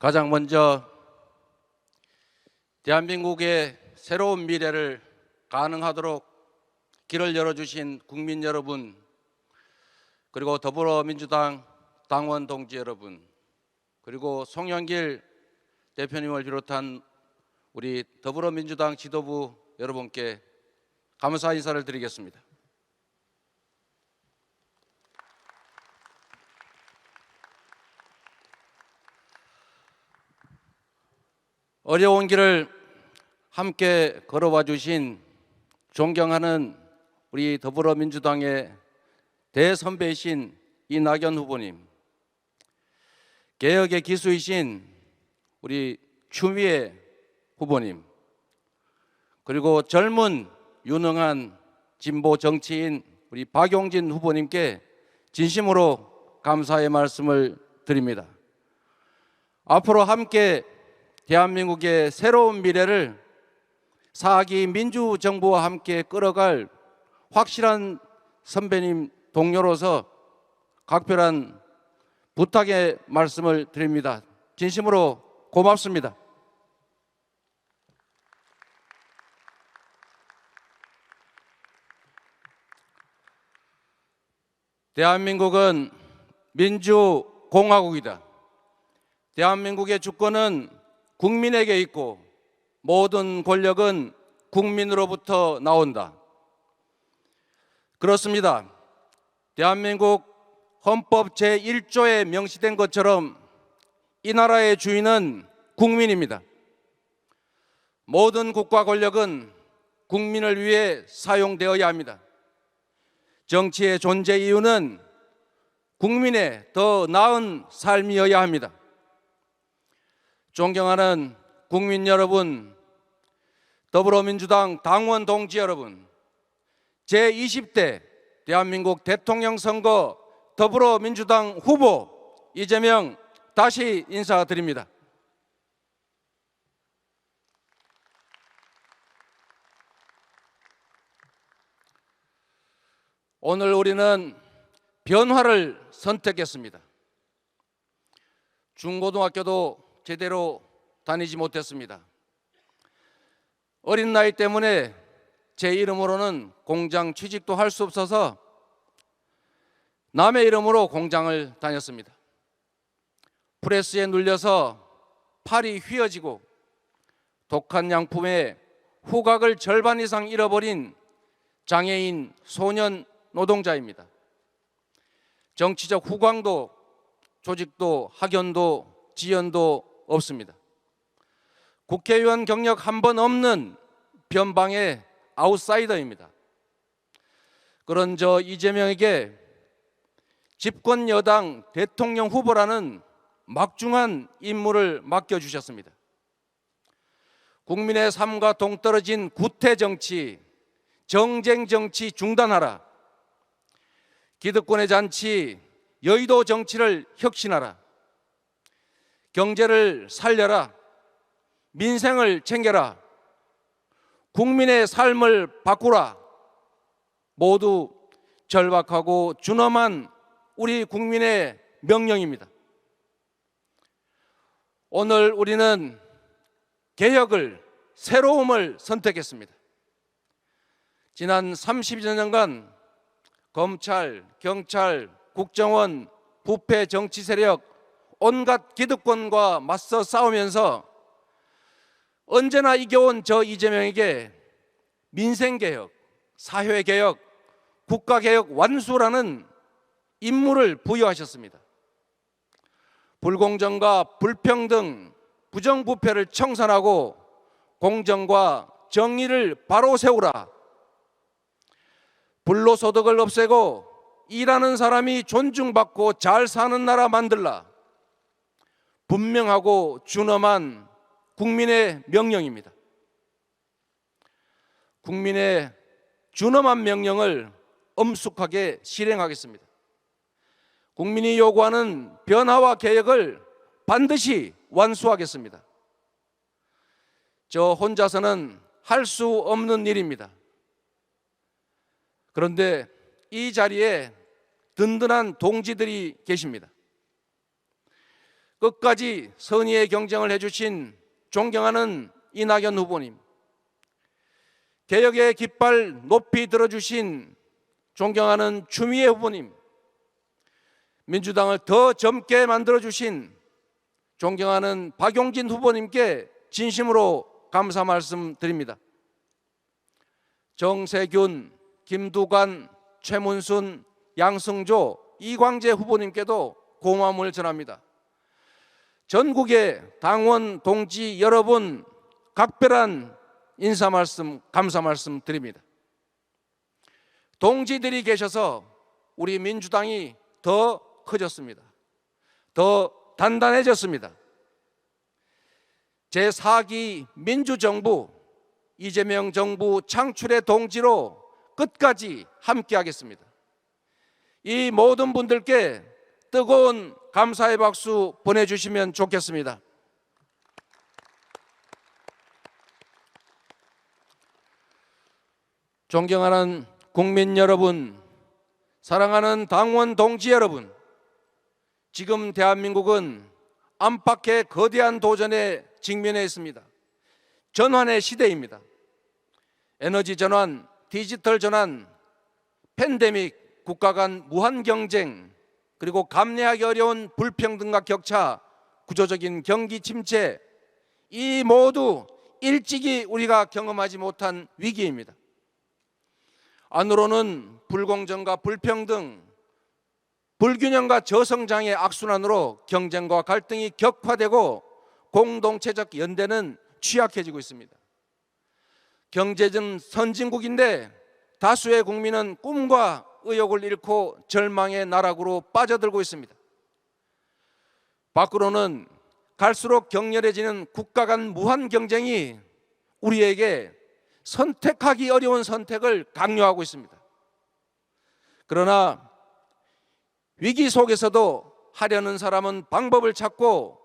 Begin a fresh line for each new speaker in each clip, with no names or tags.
가장 먼저 대한민국의 새로운 미래를 가능하도록 길을 열어주신 국민 여러분, 그리고 더불어민주당 당원 동지 여러분, 그리고 송영길 대표님을 비롯한 우리 더불어민주당 지도부 여러분께 감사 인사를 드리겠습니다. 어려운 길을 함께 걸어와 주신 존경하는 우리 더불어민주당의 대선배이신 이낙연 후보님, 개혁의 기수이신 우리 추미애 후보님, 그리고 젊은 유능한 진보 정치인 우리 박용진 후보님께 진심으로 감사의 말씀을 드립니다. 앞으로 함께 대한민국의 새로운 미래를 4기 민주정부와 함께 끌어갈 확실한 선배님 동료로서 각별한 부탁의 말씀을 드립니다. 진심으로 고맙습니다. 대한민국은 민주공화국이다. 대한민국의 주권은 국민에게 있고 모든 권력은 국민으로부터 나온다. 그렇습니다. 대한민국 헌법 제1조에 명시된 것처럼 이 나라의 주인은 국민입니다. 모든 국가 권력은 국민을 위해 사용되어야 합니다. 정치의 존재 이유는 국민의 더 나은 삶이어야 합니다. 존경하는 국민 여러분, 더불어민주당 당원 동지 여러분, 제20대 대한민국 대통령 선거 더불어민주당 후보 이재명 다시 인사드립니다. 오늘 우리는 변화를 선택했습니다. 중고등학교도 제대로 다니지 못했습니다. 어린 나이 때문에 제 이름으로는 공장 취직도 할 수 없어서 남의 이름으로 공장을 다녔습니다. 프레스에 눌려서 팔이 휘어지고 독한 양품에 후각을 절반 이상 잃어버린 장애인 소년 노동자입니다. 정치적 후광도 조직도 학연도 지연도 없습니다. 국회의원 경력 한 번 없는 변방의 아웃사이더입니다. 그런 저 이재명에게 집권 여당 대통령 후보라는 막중한 임무를 맡겨주셨습니다. 국민의 삶과 동떨어진 구태 정치, 정쟁 정치 중단하라. 기득권의 잔치, 여의도 정치를 혁신하라. 경제를 살려라. 민생을 챙겨라. 국민의 삶을 바꾸라. 모두 절박하고 준엄한 우리 국민의 명령입니다. 오늘 우리는 개혁을, 새로움을 선택했습니다. 지난 30여 년간 검찰, 경찰, 국정원, 부패 정치 세력, 온갖 기득권과 맞서 싸우면서 언제나 이겨온 저 이재명에게 민생개혁, 사회개혁, 국가개혁 완수라는 임무를 부여하셨습니다. 불공정과 불평등, 부정부패를 청산하고 공정과 정의를 바로 세우라. 불로소득을 없애고 일하는 사람이 존중받고 잘 사는 나라 만들라. 분명하고 준엄한 국민의 명령입니다. 국민의 준엄한 명령을 엄숙하게 실행하겠습니다. 국민이 요구하는 변화와 개혁을 반드시 완수하겠습니다. 저 혼자서는 할 수 없는 일입니다. 그런데 이 자리에 든든한 동지들이 계십니다. 끝까지 선의의 경쟁을 해주신 존경하는 이낙연 후보님, 개혁의 깃발 높이 들어주신 존경하는 추미애 후보님, 민주당을 더 젊게 만들어주신 존경하는 박용진 후보님께 진심으로 감사 말씀드립니다. 정세균, 김두관, 최문순, 양승조, 이광재 후보님께도 고마움을 전합니다. 전국의 당원 동지 여러분, 각별한 인사 말씀, 감사 말씀 드립니다. 동지들이 계셔서 우리 민주당이 더 커졌습니다. 더 단단해졌습니다. 제4기 민주정부, 이재명 정부 창출의 동지로 끝까지 함께하겠습니다. 이 모든 분들께 뜨거운 감사의 박수 보내주시면 좋겠습니다. 존경하는 국민 여러분, 사랑하는 당원 동지 여러분, 지금 대한민국은 안팎의 거대한 도전에 직면해 있습니다. 전환의 시대입니다. 에너지 전환, 디지털 전환, 팬데믹, 국가 간 무한 경쟁, 그리고 감내하기 어려운 불평등과 격차, 구조적인 경기 침체, 이 모두 일찍이 우리가 경험하지 못한 위기입니다. 안으로는 불공정과 불평등, 불균형과 저성장의 악순환으로 경쟁과 갈등이 격화되고 공동체적 연대는 취약해지고 있습니다. 경제적 선진국인데 다수의 국민은 꿈과 의욕을 잃고 절망의 나락으로 빠져들고 있습니다. 밖으로는 갈수록 격렬해지는 국가 간 무한 경쟁이 우리에게 선택하기 어려운 선택을 강요하고 있습니다. 그러나 위기 속에서도 하려는 사람은 방법을 찾고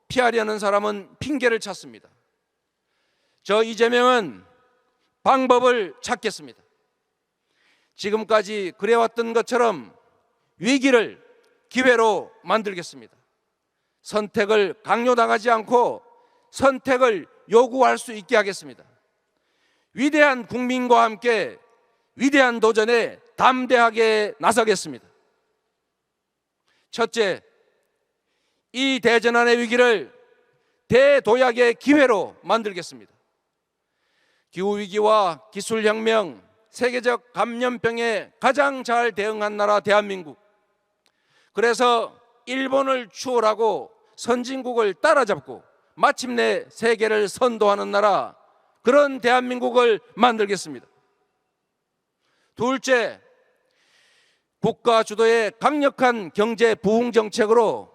피하려는 사람은 핑계를 찾습니다. 저 이재명은 방법을 찾겠습니다. 지금까지 그래왔던 것처럼 위기를 기회로 만들겠습니다. 선택을 강요당하지 않고 선택을 요구할 수 있게 하겠습니다. 위대한 국민과 함께 위대한 도전에 담대하게 나서겠습니다. 첫째, 이 대전환의 위기를 대도약의 기회로 만들겠습니다. 기후위기와 기술혁명, 세계적 감염병에 가장 잘 대응한 나라 대한민국. 그래서 일본을 추월하고 선진국을 따라잡고 마침내 세계를 선도하는 나라, 그런 대한민국을 만들겠습니다. 둘째, 국가 주도의 강력한 경제 부흥 정책으로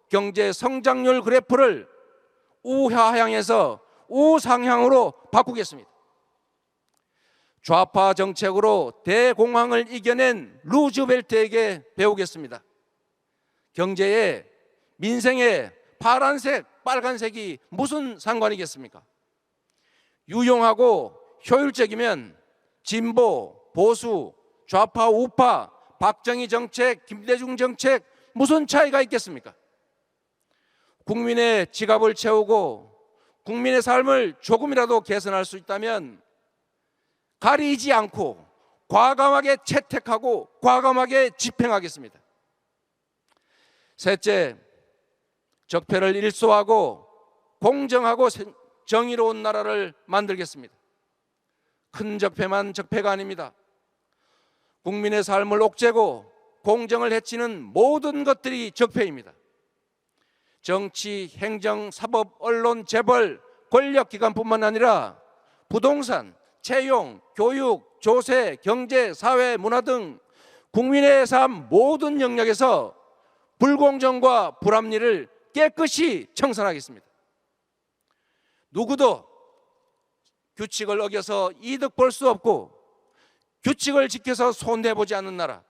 경제 성장률 그래프를 우하향에서 우상향으로 바꾸겠습니다. 좌파 정책으로 대공황을 이겨낸 루즈벨트에게 배우겠습니다. 경제에 민생에 파란색, 빨간색이 무슨 상관이겠습니까? 유용하고 효율적이면 진보, 보수, 좌파, 우파, 박정희 정책, 김대중 정책 무슨 차이가 있겠습니까? 국민의 지갑을 채우고 국민의 삶을 조금이라도 개선할 수 있다면 가리지 않고 과감하게 채택하고 과감하게 집행하겠습니다. 셋째, 적폐를 일소하고 공정하고 정의로운 나라를 만들겠습니다. 큰 적폐만 적폐가 아닙니다. 국민의 삶을 옥죄고 공정을 해치는 모든 것들이 적폐입니다. 정치, 행정, 사법, 언론, 재벌, 권력기관뿐만 아니라 부동산, 채용, 교육, 조세, 경제, 사회, 문화 등 국민의 삶 모든 영역에서 불공정과 불합리를 깨끗이 청산하겠습니다. 누구도 규칙을 어겨서 이득 볼 수 없고 규칙을 지켜서 손해보지 않는 나라,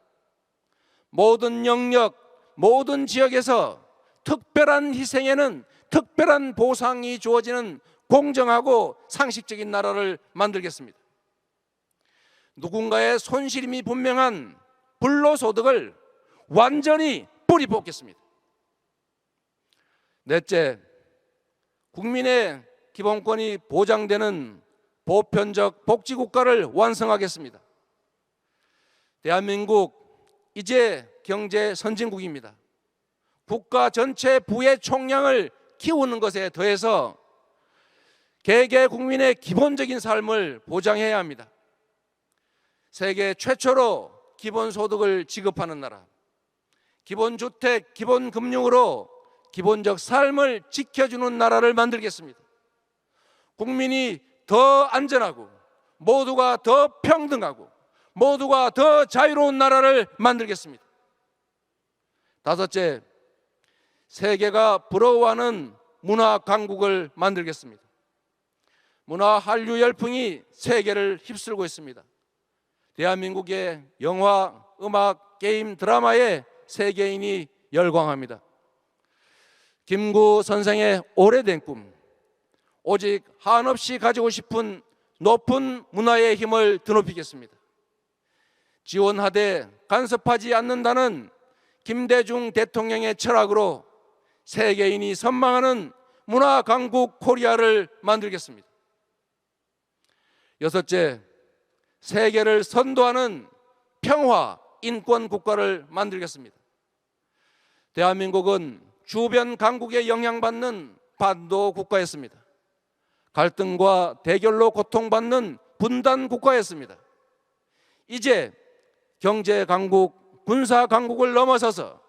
모든 영역, 모든 지역에서 특별한 희생에는 특별한 보상이 주어지는 공정하고 상식적인 나라를 만들겠습니다. 누군가의 손실임이 분명한 불로소득을 완전히 뿌리 뽑겠습니다. 넷째, 국민의 기본권이 보장되는 보편적 복지국가를 완성하겠습니다. 대한민국 이제 경제 선진국입니다. 국가 전체 부의 총량을 키우는 것에 더해서 개개 국민의 기본적인 삶을 보장해야 합니다. 세계 최초로 기본소득을 지급하는 나라, 기본주택, 기본금융으로 기본적 삶을 지켜주는 나라를 만들겠습니다. 국민이 더 안전하고 모두가 더 평등하고 모두가 더 자유로운 나라를 만들겠습니다. 다섯째, 세계가 부러워하는 문화 강국을 만들겠습니다. 문화 한류 열풍이 세계를 휩쓸고 있습니다. 대한민국의 영화, 음악, 게임, 드라마에 세계인이 열광합니다. 김구 선생의 오래된 꿈, 오직 한없이 가지고 싶은 높은 문화의 힘을 드높이겠습니다. 지원하되 간섭하지 않는다는 김대중 대통령의 철학으로 세계인이 선망하는 문화 강국 코리아를 만들겠습니다. 여섯째, 세계를 선도하는 평화 인권 국가를 만들겠습니다. 대한민국은 주변 강국에 영향받는 반도 국가였습니다. 갈등과 대결로 고통받는 분단 국가였습니다. 이제 경제 강국, 군사 강국을 넘어서서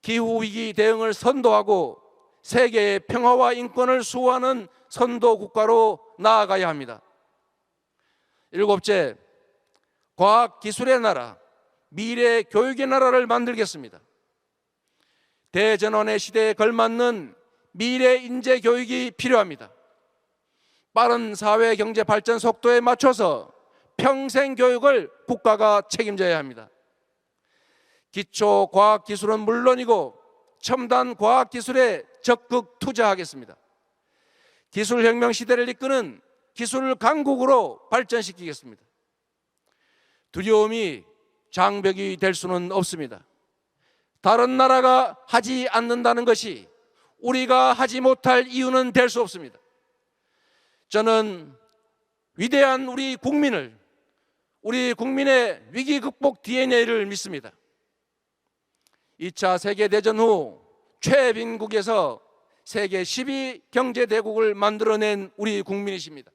기후위기 대응을 선도하고 세계의 평화와 인권을 수호하는 선도 국가로 나아가야 합니다. 일곱째, 과학기술의 나라, 미래 교육의 나라를 만들겠습니다. 대전환의 시대에 걸맞는 미래 인재 교육이 필요합니다. 빠른 사회 경제 발전 속도에 맞춰서 평생 교육을 국가가 책임져야 합니다. 기초 과학기술은 물론이고 첨단 과학기술에 적극 투자하겠습니다. 기술혁명 시대를 이끄는 기술 강국으로 발전시키겠습니다. 두려움이 장벽이 될 수는 없습니다. 다른 나라가 하지 않는다는 것이 우리가 하지 못할 이유는 될 수 없습니다. 저는 위대한 우리 국민의 위기 극복 DNA를 믿습니다. 2차 세계대전 후 최빈국에서 세계 10위 경제대국을 만들어낸 우리 국민이십니다.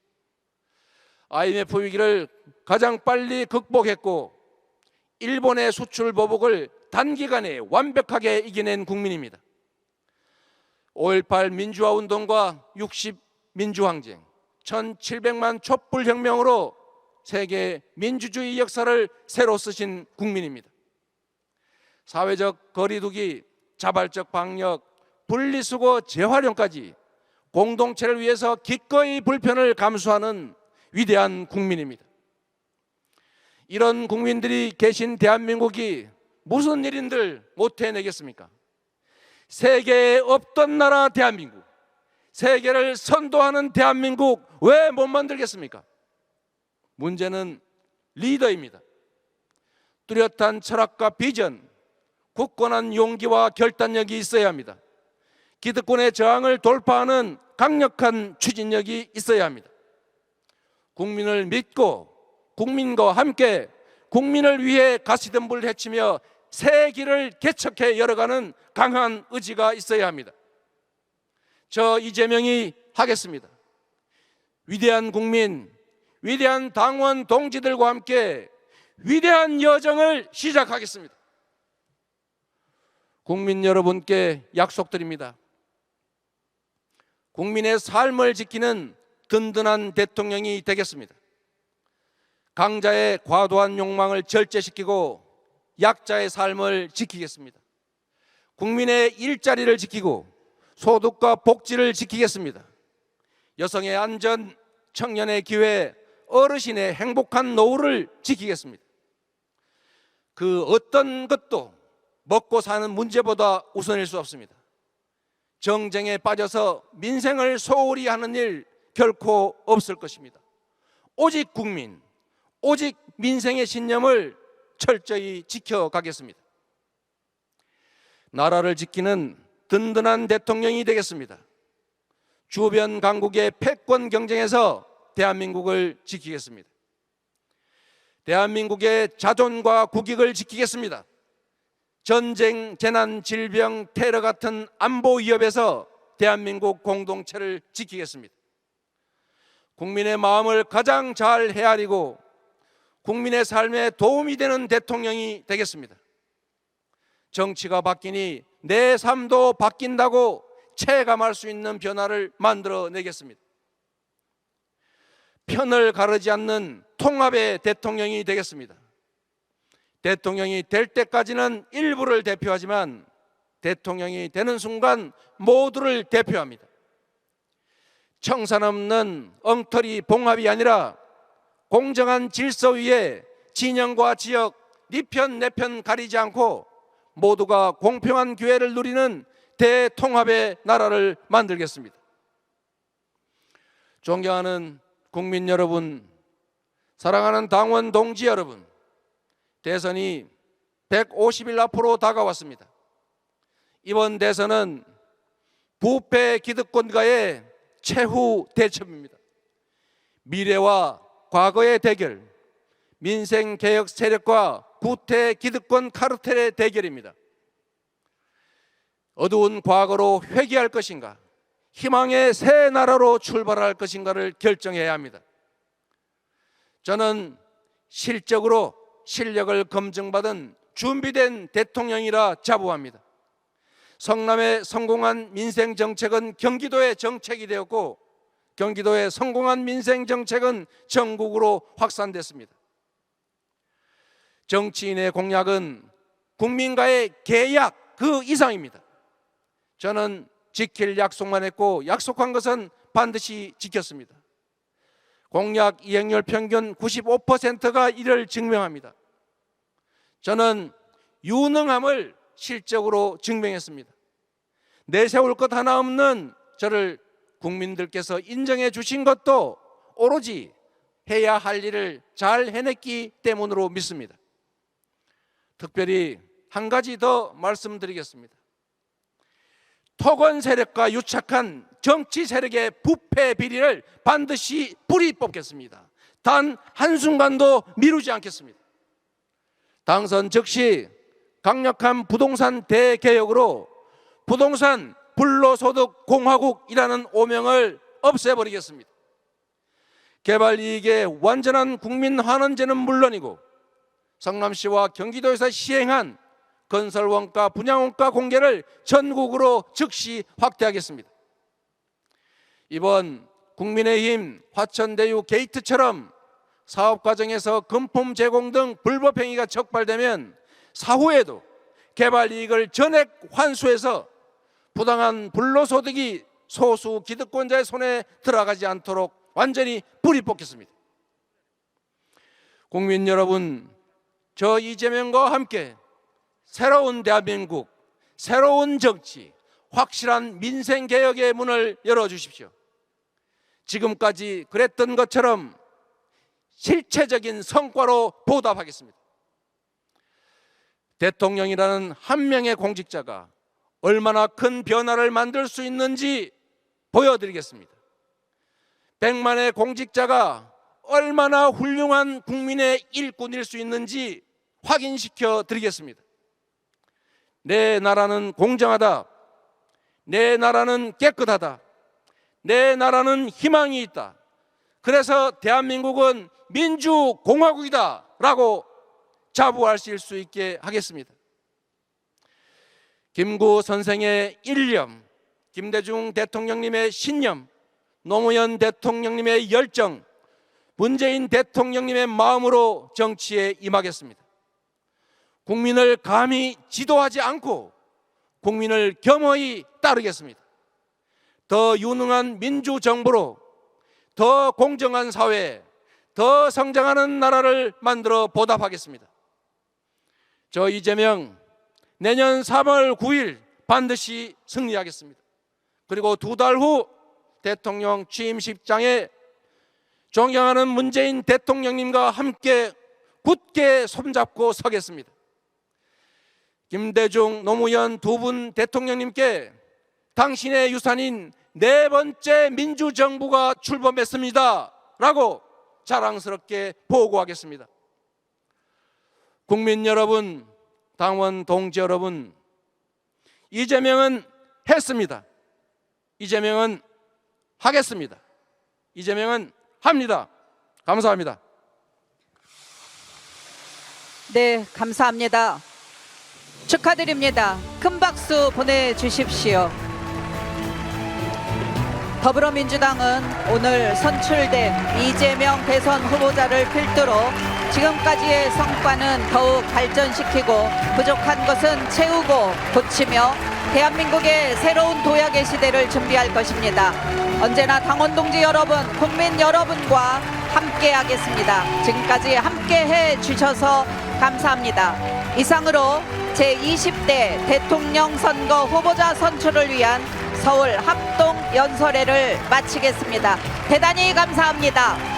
IMF 위기를 가장 빨리 극복했고 일본의 수출 보복을 단기간에 완벽하게 이겨낸 국민입니다. 5.18 민주화운동과 60 민주항쟁, 1700만 촛불혁명으로 세계 민주주의 역사를 새로 쓰신 국민입니다. 사회적 거리두기, 자발적 방역, 분리수거 재활용까지 공동체를 위해서 기꺼이 불편을 감수하는 위대한 국민입니다. 이런 국민들이 계신 대한민국이 무슨 일인들 못 해내겠습니까? 세계에 없던 나라 대한민국, 세계를 선도하는 대한민국 왜 못 만들겠습니까? 문제는 리더입니다. 뚜렷한 철학과 비전, 굳건한 용기와 결단력이 있어야 합니다. 기득권의 저항을 돌파하는 강력한 추진력이 있어야 합니다. 국민을 믿고 국민과 함께 국민을 위해 가시덤불을 헤치며 새 길을 개척해 열어가는 강한 의지가 있어야 합니다. 저 이재명이 하겠습니다. 위대한 국민, 위대한 당원 동지들과 함께 위대한 여정을 시작하겠습니다. 국민 여러분께 약속드립니다. 국민의 삶을 지키는 든든한 대통령이 되겠습니다. 강자의 과도한 욕망을 절제시키고 약자의 삶을 지키겠습니다. 국민의 일자리를 지키고 소득과 복지를 지키겠습니다. 여성의 안전, 청년의 기회, 어르신의 행복한 노후를 지키겠습니다. 그 어떤 것도 먹고 사는 문제보다 우선일 수 없습니다. 정쟁에 빠져서 민생을 소홀히 하는 일 결코 없을 것입니다. 오직 국민, 오직 민생의 신념을 철저히 지켜가겠습니다. 나라를 지키는 든든한 대통령이 되겠습니다. 주변 강국의 패권 경쟁에서 대한민국을 지키겠습니다. 대한민국의 자존과 국익을 지키겠습니다. 전쟁, 재난, 질병, 테러 같은 안보 위협에서 대한민국 공동체를 지키겠습니다. 국민의 마음을 가장 잘 헤아리고 국민의 삶에 도움이 되는 대통령이 되겠습니다. 정치가 바뀌니 내 삶도 바뀐다고 체감할 수 있는 변화를 만들어내겠습니다. 편을 가르지 않는 통합의 대통령이 되겠습니다. 대통령이 될 때까지는 일부를 대표하지만 대통령이 되는 순간 모두를 대표합니다. 청산 없는 엉터리 봉합이 아니라 공정한 질서 위에 진영과 지역, 네 편 내 편 가리지 않고 모두가 공평한 기회를 누리는 대통합의 나라를 만들겠습니다. 존경하는 국민 여러분, 사랑하는 당원 동지 여러분, 대선이 150일 앞으로 다가왔습니다. 이번 대선은 부패 기득권과의 최후 대첩입니다. 미래와 과거의 대결, 민생개혁 세력과 구태 기득권 카르텔의 대결입니다. 어두운 과거로 회귀할 것인가, 희망의 새 나라로 출발할 것인가를 결정해야 합니다. 저는 실적으로 실력을 검증받은 준비된 대통령이라 자부합니다. 성남의 성공한 민생정책은 경기도의 정책이 되었고 경기도의 성공한 민생정책은 전국으로 확산됐습니다. 정치인의 공약은 국민과의 계약 그 이상입니다. 저는 지킬 약속만 했고 약속한 것은 반드시 지켰습니다. 공약 이행률 평균 95%가 이를 증명합니다. 저는 유능함을 실적으로 증명했습니다. 내세울 것 하나 없는 저를 국민들께서 인정해 주신 것도 오로지 해야 할 일을 잘 해냈기 때문으로 믿습니다. 특별히 한 가지 더 말씀드리겠습니다. 토건 세력과 유착한 정치 세력의 부패 비리를 반드시 뿌리 뽑겠습니다. 단 한순간도 미루지 않겠습니다. 당선 즉시 강력한 부동산 대개혁으로 부동산 불로소득 공화국이라는 오명을 없애버리겠습니다. 개발 이익의 완전한 국민 환원제는 물론이고 성남시와 경기도에서 시행한 건설 원가, 분양 원가 공개를 전국으로 즉시 확대하겠습니다. 이번 국민의힘 화천대유 게이트처럼 사업 과정에서 금품 제공 등 불법 행위가 적발되면 사후에도 개발 이익을 전액 환수해서 부당한 불로소득이 소수 기득권자의 손에 들어가지 않도록 완전히 뿌리 뽑겠습니다. 국민 여러분, 저 이재명과 함께 새로운 대한민국, 새로운 정치, 확실한 민생개혁의 문을 열어주십시오. 지금까지 그랬던 것처럼 실체적인 성과로 보답하겠습니다. 대통령이라는 한 명의 공직자가 얼마나 큰 변화를 만들 수 있는지 보여드리겠습니다. 100만의 공직자가 얼마나 훌륭한 국민의 일꾼일 수 있는지 확인시켜 드리겠습니다. 내 나라는 공정하다. 내 나라는 깨끗하다. 내 나라는 희망이 있다. 그래서 대한민국은 민주공화국이다 라고 자부하실 수 있게 하겠습니다. 김구 선생의 일념, 김대중 대통령님의 신념, 노무현 대통령님의 열정, 문재인 대통령님의 마음으로 정치에 임하겠습니다. 국민을 감히 지도하지 않고 국민을 겸허히 따르겠습니다. 더 유능한 민주정부로 더 공정한 사회, 더 성장하는 나라를 만들어 보답하겠습니다. 저 이재명 내년 3월 9일 반드시 승리하겠습니다. 그리고 2달 후 대통령 취임식장에 존경하는 문재인 대통령님과 함께 굳게 손잡고 서겠습니다. 김대중, 노무현 두 분 대통령님께 당신의 유산인 네 번째 민주정부가 출범했습니다 라고 자랑스럽게 보고하겠습니다. 국민 여러분, 당원 동지 여러분, 이재명은 했습니다. 이재명은 하겠습니다. 이재명은 합니다. 감사합니다.
네, 감사합니다. 축하드립니다. 큰 박수 보내주십시오. 더불어민주당은 오늘 선출된 이재명 대선 후보자를 필두로 지금까지의 성과는 더욱 발전시키고 부족한 것은 채우고 고치며 대한민국의 새로운 도약의 시대를 준비할 것입니다. 언제나 당원 동지 여러분, 국민 여러분과 함께하겠습니다. 지금까지 함께해 주셔서 감사합니다. 이상으로 제20대 대통령 선거 후보자 선출을 위한 서울 합동 연설회를 마치겠습니다. 대단히 감사합니다.